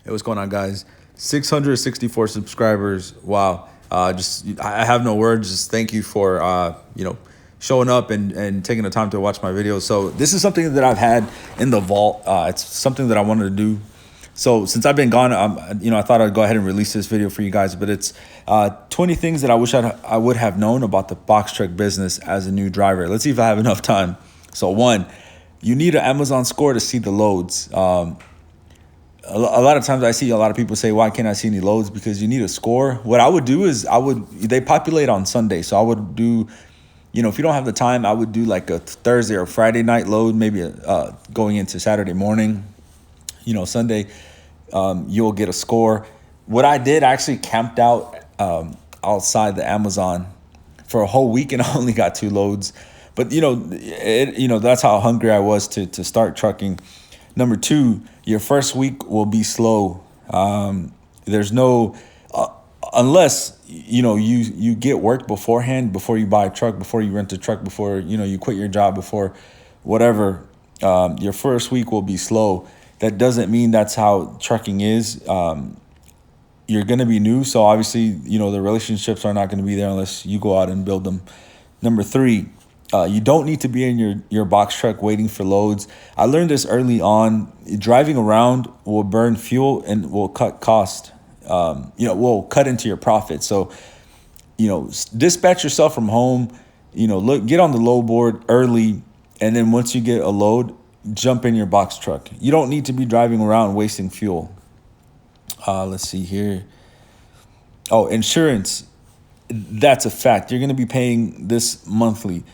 Hey, what's going on, guys? 664 subscribers. Wow. I have no words. Just thank you for showing up and taking the time to watch my videos. So this is something that I've had in the vault. It's something that I wanted to do. So since I've been gone, I thought I'd go ahead and release this video for you guys. But it's 20 things that I wish I would have known about the box truck business as a new driver. Let's see if I have enough time. So one, you need an Amazon score to see the loads. A lot of times I see a lot of people say, why can't I see any loads? Because you need a score. What I would do is they populate on Sunday. So I would do, if you don't have the time, I would do like a Thursday or Friday night load, maybe going into Saturday morning. Sunday, you'll get a score. What I did, I actually camped out outside the Amazon for a whole week and I only got 2 loads. But, that's how hungry I was to start trucking. Number 2, your first week will be slow. There's no, unless, you get work beforehand, before you buy a truck, before you rent a truck, before, you quit your job, before whatever, your first week will be slow. That doesn't mean that's how trucking is. You're going to be new. So obviously, the relationships are not going to be there unless you go out and build them. Number 3, you don't need to be in your box truck waiting for loads. I learned this early on. Driving around will burn fuel and will cut cost. Will cut into your profit. So, dispatch yourself from home. Get on the load board early, and then once you get a load, jump in your box truck. You don't need to be driving around wasting fuel. Let's see here. Oh, insurance. That's a fact. You're going to be paying this monthly.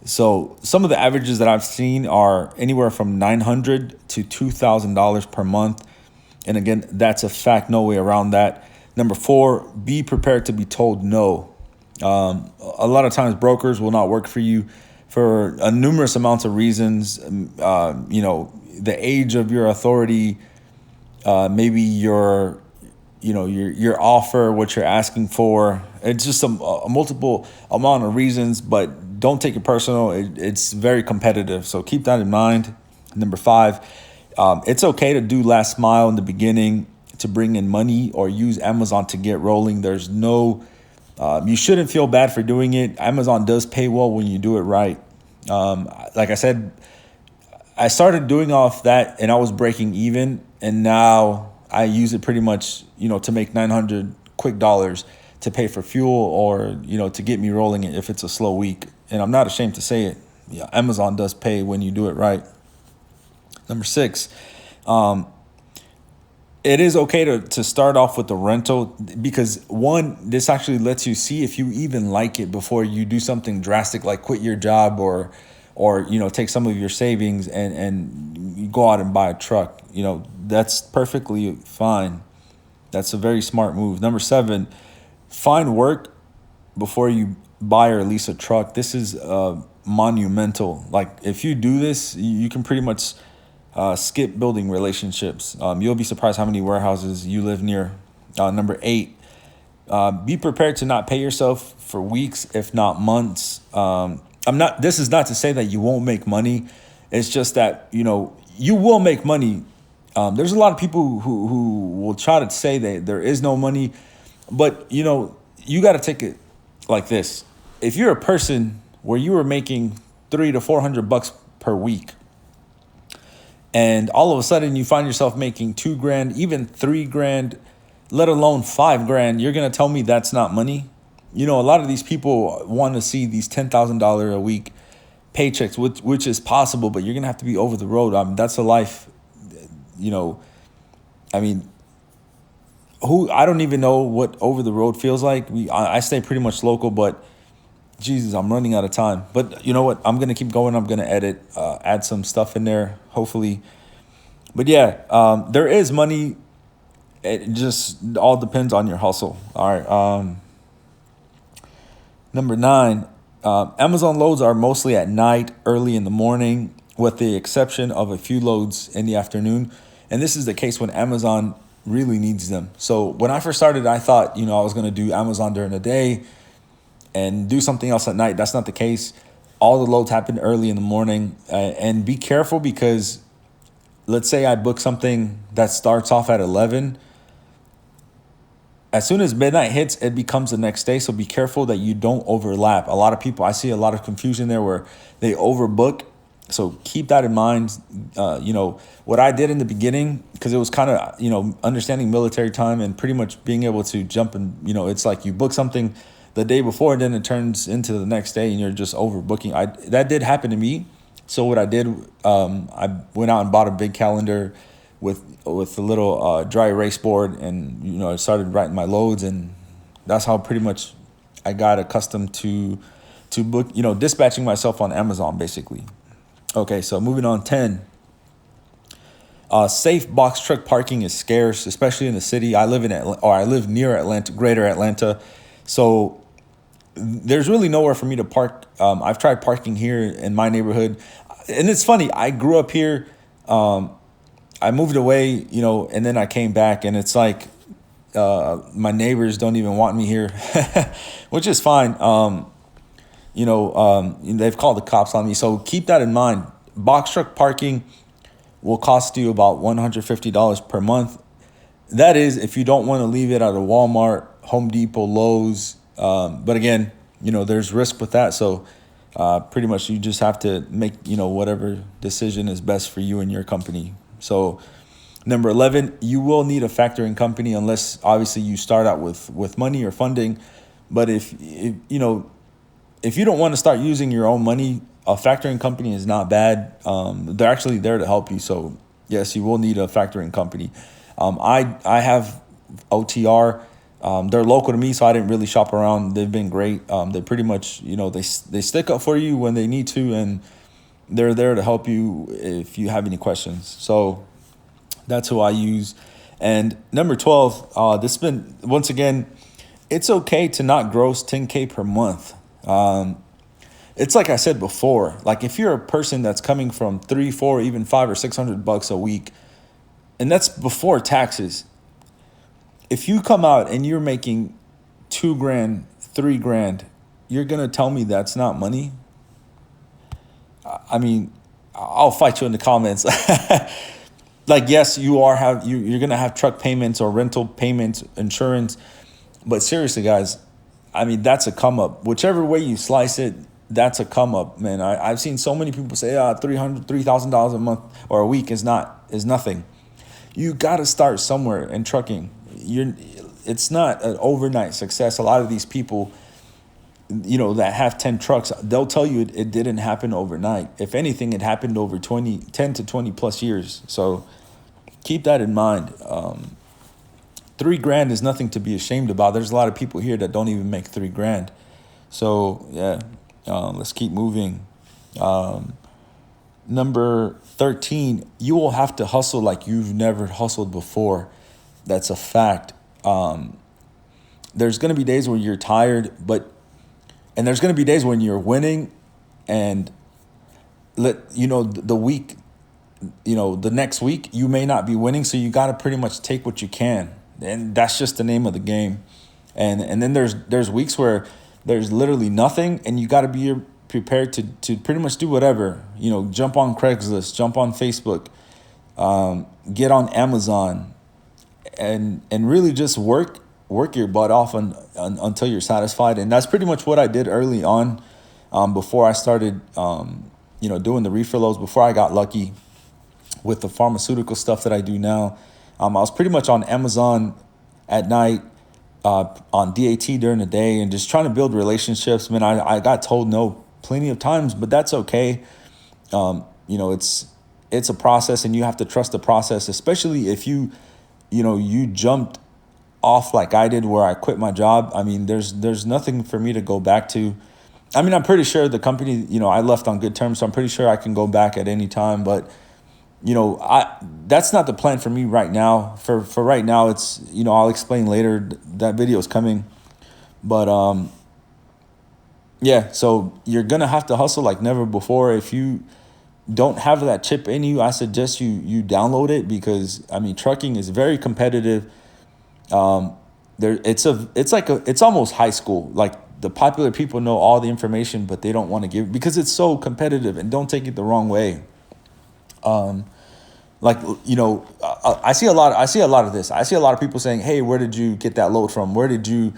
So some of the averages that I've seen are anywhere from $900 to $2,000 per month. And again, that's a fact, no way around that. Number 4, be prepared to be told no. A lot of times brokers will not work for you for numerous amounts of reasons. The age of your authority, maybe your offer, what you're asking for. It's just a multiple amount of reasons, but don't take it personal. It's very competitive. So keep that in mind. Number 5, it's okay to do last mile in the beginning to bring in money or use Amazon to get rolling. There's no, you shouldn't feel bad for doing it. Amazon does pay well when you do it right. Like I said, I started doing off that and I was breaking even. And now I use it pretty much, to make 900 quick dollars to pay for fuel or, to get me rolling if it's a slow week. And I'm not ashamed to say it. Yeah, Amazon does pay when you do it right. Number 6, it is okay to start off with the rental because, one, this actually lets you see if you even like it before you do something drastic like quit your job or take some of your savings and you go out and buy a truck. That's perfectly fine. That's a very smart move. Number 7, find work before you buy or lease a truck. This is monumental. Like if you do this, you can pretty much skip building relationships. You'll be surprised how many warehouses you live near. Number 8, be prepared to not pay yourself for weeks, if not months. This is not to say that you won't make money. It's just that, you will make money. There's a lot of people who will try to say that there is no money, but you got to take it like this. If you're a person where you were making $300 to $400 per week, and all of a sudden you find yourself making $2,000, even $3,000, let alone $5,000, you're gonna tell me that's not money? A lot of these people want to see these $10,000 a week paychecks, which is possible, but you're gonna have to be over the road. That's a life. I don't even know what over the road feels like. I stay pretty much local, but Jesus, I'm running out of time. But you know what? I'm going to keep going. I'm going to edit, add some stuff in there, hopefully. But yeah, there is money. It just all depends on your hustle. All right. Number 9, Amazon loads are mostly at night, early in the morning, with the exception of a few loads in the afternoon. And this is the case when Amazon really needs them. So when I first started, I thought, I was going to do Amazon during the day and do something else at night. That's not the case. All the loads happen early in the morning, and be careful because let's say I book something that starts off at 11. As soon as midnight hits, it becomes the next day. So be careful that you don't overlap. A lot of people, I see a lot of confusion there where they overbook. So keep that in mind. What I did in the beginning, because it was kind of, understanding military time and pretty much being able to jump and, it's like you book something the day before and then it turns into the next day and you're just overbooking. That did happen to me. So what I did, I went out and bought a big calendar with a little dry erase board, and I started writing my loads, and that's how pretty much I got accustomed to book, dispatching myself on Amazon basically. Okay, so moving on. 10. Safe box truck parking is scarce, especially in the city. I live near Atlanta, Greater Atlanta, so there's really nowhere for me to park. I've tried parking here in my neighborhood, and it's funny. I grew up here. I moved away, and then I came back, and it's like my neighbors don't even want me here, which is fine. They've called the cops on me. So keep that in mind. Box truck parking will cost you about $150 per month. That is if you don't want to leave it at a Walmart, Home Depot, Lowe's. But again, there's risk with that. So pretty much you just have to make, whatever decision is best for you and your company. So number 11, you will need a factoring company unless obviously you start out with money or funding. But if you don't want to start using your own money, a factoring company is not bad. They're actually there to help you. So yes, you will need a factoring company. I have OTR. They're local to me, so I didn't really shop around. They've been great. They pretty much, they stick up for you when they need to, and they're there to help you if you have any questions. So that's who I use. And number 12, this has been, once again, it's okay to not gross 10K per month. It's like I said before, like if you're a person that's coming from 3, 4, even 5 or $600 a week, and that's before taxes. If you come out and you're making $2,000, $3,000, you're going to tell me that's not money? I mean, I'll fight you in the comments. Like, yes, you're going to have truck payments or rental payments, insurance. But seriously, guys, I mean, that's a come up. Whichever way you slice it, that's a come up, man. I've seen so many people say, $3,000 a month or a week is nothing. You got to start somewhere in trucking. It's not an overnight success. A lot of these people, that have 10 trucks, they'll tell you it didn't happen overnight. If anything, it happened over 10 to 20 plus years. So keep that in mind. $3,000 is nothing to be ashamed about. There's a lot of people here that don't even make $3,000. So yeah, let's keep moving. Number 13, you will have to hustle like you've never hustled before. That's a fact. There's going to be days where you're tired, and there's going to be days when you're winning, and the week, the next week you may not be winning. So you got to pretty much take what you can. And that's just the name of the game. And then there's weeks where there's literally nothing, and you got to be prepared to pretty much do whatever. Jump on Craigslist, jump on Facebook, get on Amazon, and really just work your butt off until you're satisfied. And that's pretty much what I did early on, before I started doing the reefer loads, before I got lucky with the pharmaceutical stuff that I do now. I was pretty much on Amazon at night, on DAT during the day, and just trying to build relationships. Man, I got told no plenty of times, but that's okay. It's a process, and you have to trust the process, especially if you jumped off like I did, where I quit my job. I mean, there's nothing for me to go back to. I mean, I'm pretty sure the company, I left on good terms, so I'm pretty sure I can go back at any time, but that's not the plan for me right now. For right now, it's, I'll explain later. That video is coming. But yeah, so you're going to have to hustle like never before. If you don't have that chip in you, I suggest you download it, because I mean, trucking is very competitive. It's almost high school. Like, the popular people know all the information, but they don't want to give, because it's so competitive. And don't take it the wrong way. Like, I see a lot of this. I see a lot of people saying, hey, where did you get that load from? Where did you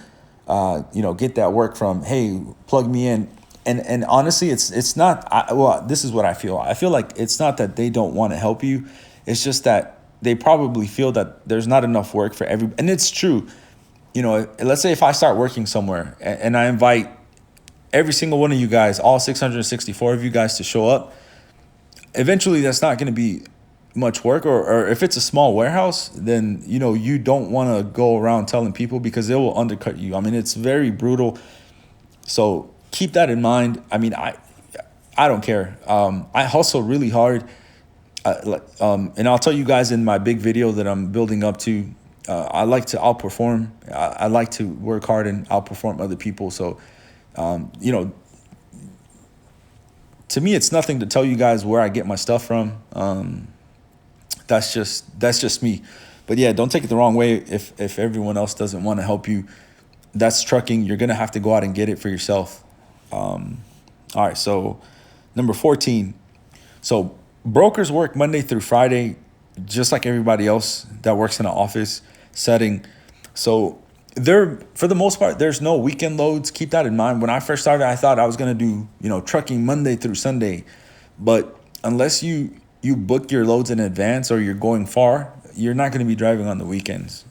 get that work from? Hey, plug me in. And honestly, it's not, well, this is what I feel. I feel like it's not that they don't want to help you. It's just that they probably feel that there's not enough work for and it's true. Let's say if I start working somewhere and I invite every single one of you guys, all 664 of you guys, to show up, eventually that's not going to be much work. Or if it's a small warehouse, then you don't want to go around telling people, because they will undercut you. I mean, it's very brutal. So keep that in mind. I mean, I don't care. I hustle really hard. And I'll tell you guys in my big video that I'm building up to, I like to outperform. I like to work hard and outperform other people. So, to me, it's nothing to tell you guys where I get my stuff from. That's just me. But yeah, don't take it the wrong way. If everyone else doesn't want to help you, that's trucking. You're going to have to go out and get it for yourself. All right. So number 14. So brokers work Monday through Friday, just like everybody else that works in an office setting. So for the most part, there's no weekend loads. Keep that in mind. When I first started, I thought I was going to do, trucking Monday through Sunday. But unless you book your loads in advance or you're going far, you're not going to be driving on the weekends.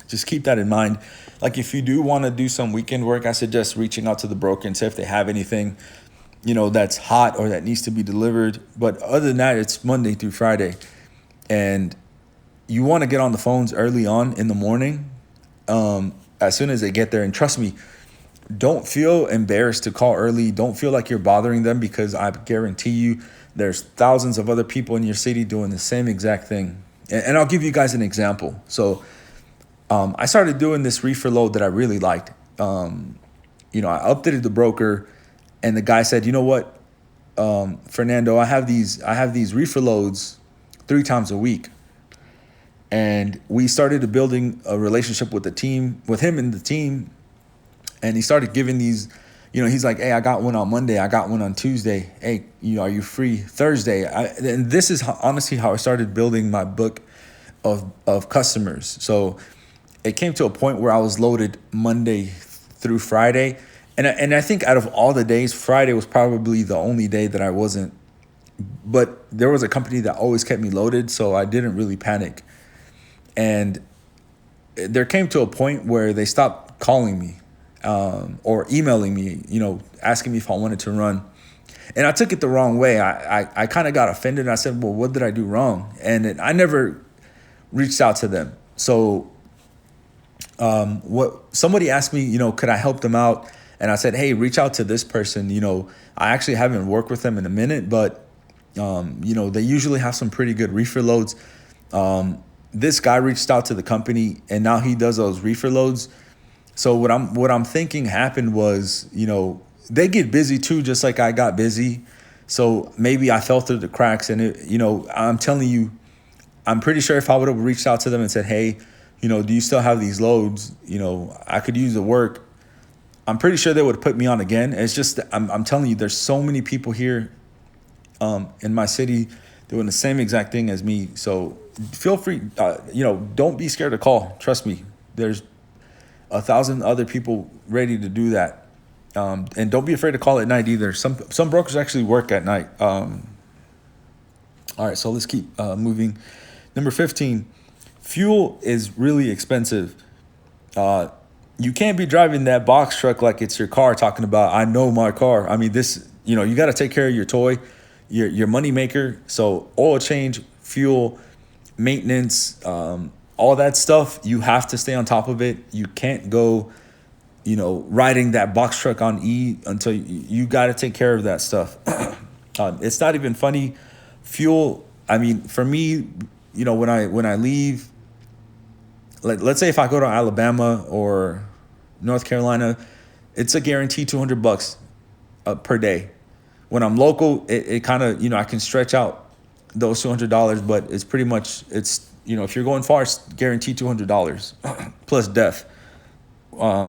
Just keep that in mind. Like, if you do want to do some weekend work, I suggest reaching out to the broker and see if they have anything, that's hot or that needs to be delivered. But other than that, it's Monday through Friday. And you want to get on the phones early on in the morning, as soon as they get there. And trust me, don't feel embarrassed to call early. Don't feel like you're bothering them, because I guarantee you there's thousands of other people in your city doing the same exact thing. And I'll give you guys an example. So I started doing this reefer load that I really liked. I updated the broker, and the guy said, you know what, Fernando, I have these reefer loads 3 times a week. And we started building a relationship with him and the team. And he started giving these, he's like, hey, I got one on Monday. I got one on Tuesday. Hey, are you free Thursday? And this is honestly how I started building my book of customers. So it came to a point where I was loaded Monday through Friday. And I think out of all the days, Friday was probably the only day that I wasn't. But there was a company that always kept me loaded, so I didn't really panic. And there came to a point where they stopped calling me or emailing me, asking me if I wanted to run. And I took it the wrong way. I kind of got offended. And I said, well, what did I do wrong? And I never reached out to them. So somebody asked me, could I help them out? And I said, hey, reach out to this person. I actually haven't worked with them in a minute, but, they usually have some pretty good reefer loads. This guy reached out to the company, and now he does those reefer loads. So what I'm thinking happened was, they get busy too, just like I got busy. So maybe I fell through the cracks, and I'm telling you, I'm pretty sure if I would have reached out to them and said, hey, do you still have these loads? I could use the work. I'm pretty sure they would put me on again. It's just, I'm telling you, there's so many people here in my city doing the same exact thing as me. So feel free, don't be scared to call. Trust me, there's 1,000 other people ready to do that. And don't be afraid to call at night either. Some brokers actually work at night. All right, so let's keep moving. Number 15, fuel is really expensive. You can't be driving that box truck like it's your car, talking about, I know my car. I mean, you got to take care of your toy, your money maker. So oil change, fuel, maintenance, all that stuff, you have to stay on top of it. You can't go, riding that box truck on E until you got to take care of that stuff. It's not even funny. Fuel, I mean, for me, when I leave, let's say if I go to Alabama or North Carolina, it's a guaranteed $200 per day. When I'm local, it kind of, I can stretch out those $200, but it's pretty much, if you're going far, it's guaranteed $200 plus death.